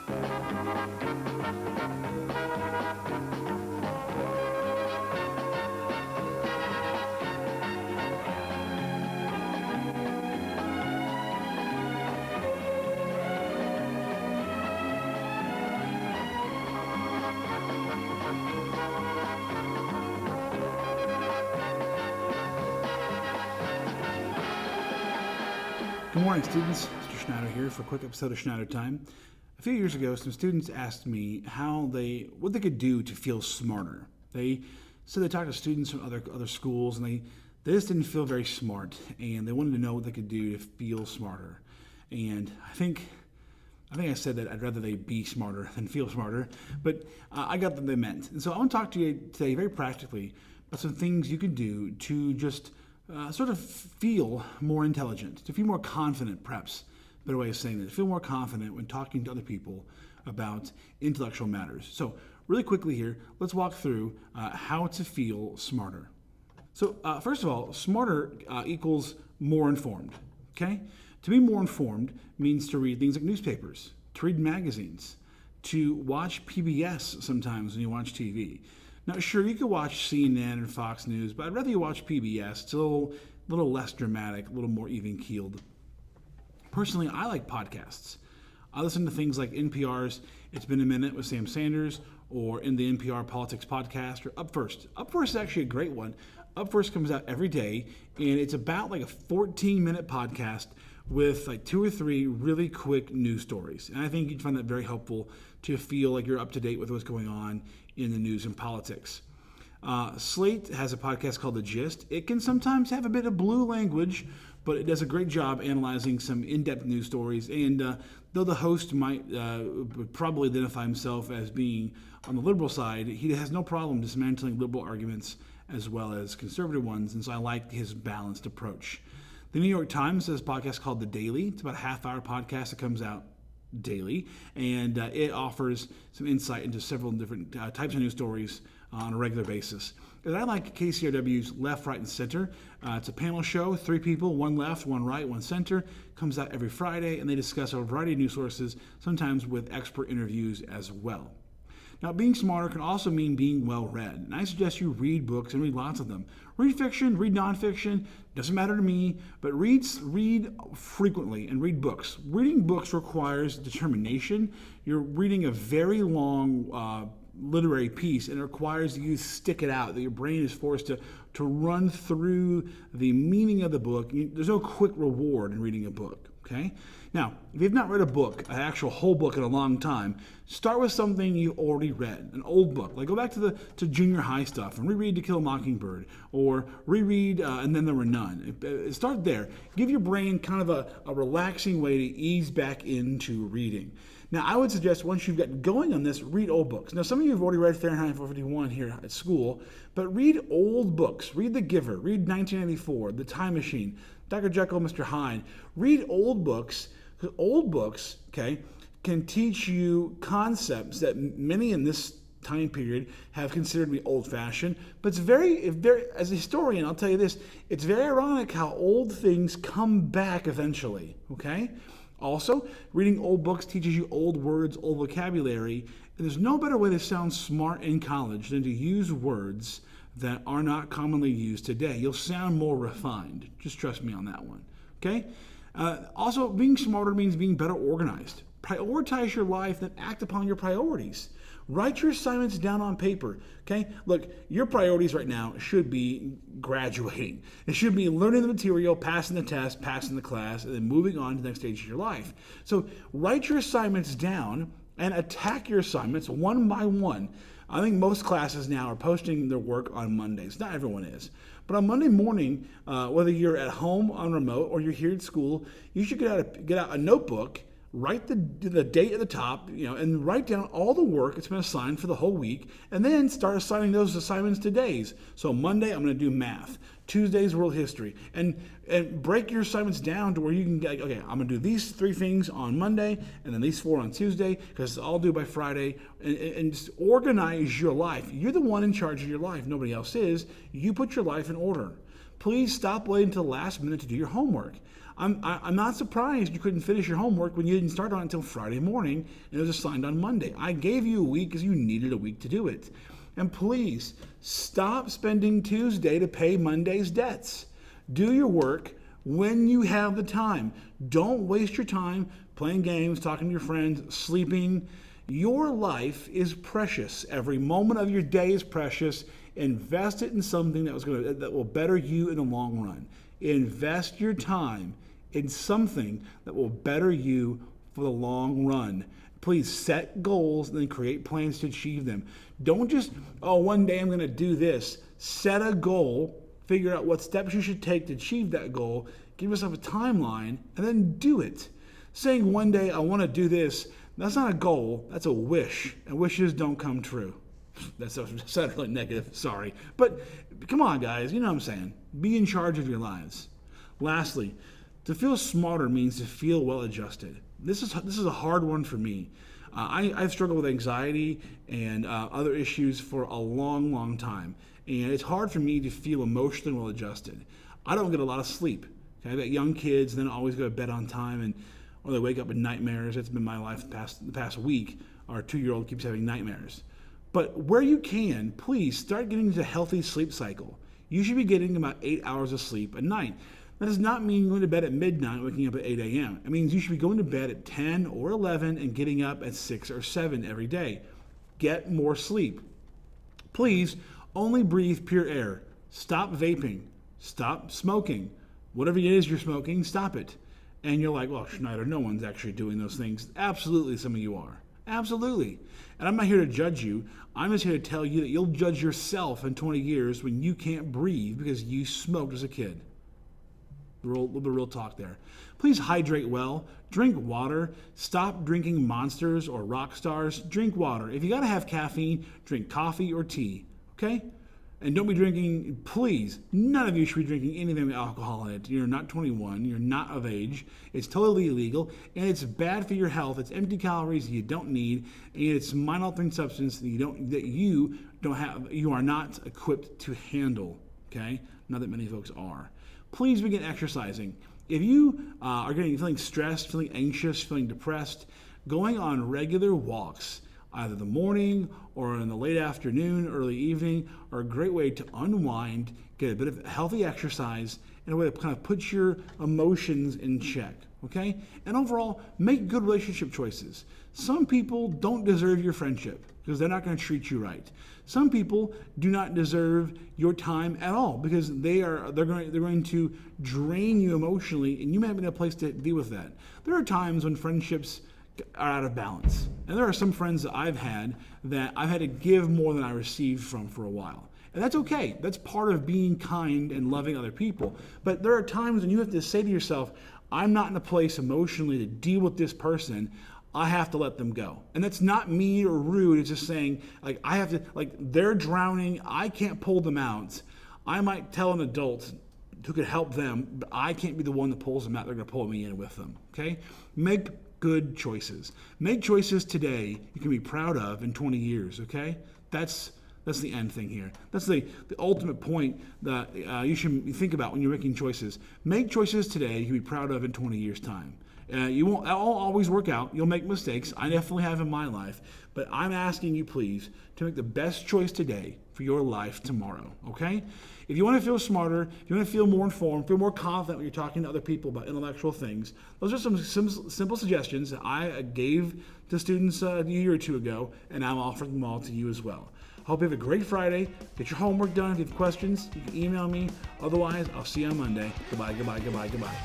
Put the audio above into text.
Good morning, students. Mr. Schneider here for a quick episode of Schneider Time. A few years ago, some students asked me what they could do to feel smarter. They said they talked to students from other schools, and they just didn't feel very smart, and they wanted to know what they could do to feel smarter. And I think I said that I'd rather they be smarter than feel smarter, but I got what they meant. And so I want to talk to you today very practically about some things you could do to just sort of feel more intelligent, to feel more confident, perhaps a better way of saying that, to feel more confident when talking to other people about intellectual matters. So really quickly here, let's walk through how to feel smarter. So first of all, smarter equals more informed, okay? To be more informed means to read things like newspapers, to read magazines, to watch PBS sometimes when you watch TV. Now, sure, you could watch CNN and Fox News, but I'd rather you watch PBS. It's a little less dramatic, a little more even-keeled. Personally, I like podcasts. I listen to things like NPR's It's Been a Minute with Sam Sanders, or in the NPR Politics Podcast, or Up First. Up First is actually a great one. Up First comes out every day, and it's about like a 14-minute podcast with like 2 or 3 really quick news stories. And I think you'd find that very helpful to feel like you're up to date with what's going on in the news and politics. Slate has a podcast called The Gist. It can sometimes have a bit of blue language, but it does a great job analyzing some in-depth news stories. And though the host would probably identify himself as being on the liberal side, he has no problem dismantling liberal arguments as well as conservative ones. And so I like his balanced approach. The New York Times has a podcast called The Daily. It's about a half-hour podcast that comes out daily, and it offers some insight into several different types of news stories on a regular basis. And I like KCRW's Left, Right, and Center. It's a panel show, 3 people, 1 left, 1 right, 1 center. Comes out every Friday, and they discuss a variety of news sources, sometimes with expert interviews as well. Now, being smarter can also mean being well-read, and I suggest you read books and read lots of them. Read fiction, read nonfiction, doesn't matter to me, but read frequently and read books. Reading books requires determination. You're reading a very long literary piece, and it requires that you stick it out, that your brain is forced to run through the meaning of the book. There's no quick reward in reading a book, okay? Now, if you've not read a book, an actual whole book in a long time, start with something you already read, an old book. Like go back to junior high stuff and reread To Kill a Mockingbird, or reread And Then There Were None. Start there. Give your brain kind of a relaxing way to ease back into reading. Now, I would suggest once you've got going on this, read old books. Now, some of you have already read Fahrenheit 451 here at school, but read old books. Read The Giver. Read 1984, The Time Machine, Dr. Jekyll, Mr. Hyde. Read old books. Because old books, okay, can teach you concepts that many in this time period have considered to be old-fashioned. But it's very, as a historian, I'll tell you this, it's very ironic how old things come back eventually, okay? Also, reading old books teaches you old words, old vocabulary, and there's no better way to sound smart in college than to use words that are not commonly used today. You'll sound more refined. Just trust me on that one, okay? Also, being smarter means being better organized. Prioritize your life, then act upon your priorities. Write your assignments down on paper, okay? Look, your priorities right now should be graduating. It should be learning the material, passing the test, passing the class, and then moving on to the next stage of your life. So write your assignments down and attack your assignments one by one. I think most classes now are posting their work on Mondays. Not everyone is. But on Monday morning, whether you're at home on remote or you're here at school, you should get out a notebook, write the date at the top, and write down all the work that's been assigned for the whole week, and then start assigning those assignments to days. So Monday, I'm going to do math. Tuesday's world history. And break your assignments down to where you can get, okay, I'm going to do these 3 things on Monday, and then these 4 on Tuesday, because it's all due by Friday. And just organize your life. You're the one in charge of your life. Nobody else is. You put your life in order. Please stop waiting until the last minute to do your homework. I'm not surprised you couldn't finish your homework when you didn't start on it until Friday morning and it was assigned on Monday. I gave you a week because you needed a week to do it. And please, stop spending Tuesday to pay Monday's debts. Do your work when you have the time. Don't waste your time playing games, talking to your friends, sleeping. Your life is precious. Every moment of your day is precious. Invest it in something that will better you in the long run. Invest your time in something that will better you for the long run. Please set goals and then create plans to achieve them. Don't just, one day I'm going to do this. Set a goal, figure out what steps you should take to achieve that goal, give yourself a timeline, and then do it. Saying one day I want to do this, that's not a goal, that's a wish, and wishes don't come true. That sounded really negative, sorry. But come on, guys, you know what I'm saying. Be in charge of your lives. Lastly, to feel smarter means to feel well-adjusted. This is a hard one for me. I've struggled with anxiety and other issues for a long, long time. And it's hard for me to feel emotionally well-adjusted. I don't get a lot of sleep. Okay? I've got young kids, and then I always go to bed on time, or they wake up with nightmares. That's been my life the past week. Our 2-year-old keeps having nightmares. But where you can, please start getting into a healthy sleep cycle. You should be getting about 8 hours of sleep a night. That does not mean going to bed at midnight, waking up at 8 a.m. It means you should be going to bed at 10 or 11 and getting up at 6 or 7 every day. Get more sleep. Please only breathe pure air. Stop vaping. Stop smoking. Whatever it is you're smoking, stop it. And you're like, well, Schneider, no one's actually doing those things. Absolutely, some of you are. Absolutely. And I'm not here to judge you. I'm just here to tell you that you'll judge yourself in 20 years when you can't breathe because you smoked as a kid. A little bit of real talk there. Please hydrate well. Drink water. Stop drinking Monsters or Rock Stars. Drink water. If you got to have caffeine, drink coffee or tea. Okay? And don't be drinking, please, none of you should be drinking anything with alcohol in it. You're not 21. You're not of age. It's totally illegal, and it's bad for your health. It's empty calories you don't need, and it's mind-altering substance that you are not equipped to handle. Okay? Not that many folks are. Please begin exercising. If you are feeling stressed, feeling anxious, feeling depressed, going on regular walks, either the morning or in the late afternoon, early evening, are a great way to unwind, get a bit of healthy exercise, and a way to kind of put your emotions in check, okay? And overall, make good relationship choices. Some people don't deserve your friendship because they're not going to treat you right. Some people do not deserve your time at all because they're going to drain you emotionally, and you may not be in a place to deal with that. There are times when friendships are out of balance. And there are some friends that I've had to give more than I received from for a while. And that's okay. That's part of being kind and loving other people. But there are times when you have to say to yourself, I'm not in a place emotionally to deal with this person. I have to let them go. And that's not mean or rude. It's just saying, they're drowning. I can't pull them out. I might tell an adult who could help them, but I can't be the one that pulls them out. They're going to pull me in with them. Okay? Make good choices. Make choices today you can be proud of in 20 years, okay? That's the end thing here. That's the ultimate point that you should think about when you're making choices. Make choices today you can be proud of in 20 years' time. You won't always work out. You'll make mistakes. I definitely have in my life. But I'm asking you, please, to make the best choice today for your life tomorrow, okay? If you want to feel smarter, if you want to feel more informed, feel more confident when you're talking to other people about intellectual things, those are some simple suggestions that I gave to students a year or two ago, and I'm offering them all to you as well. Hope you have a great Friday. Get your homework done. If you have questions, you can email me. Otherwise, I'll see you on Monday. Goodbye, goodbye, goodbye, goodbye.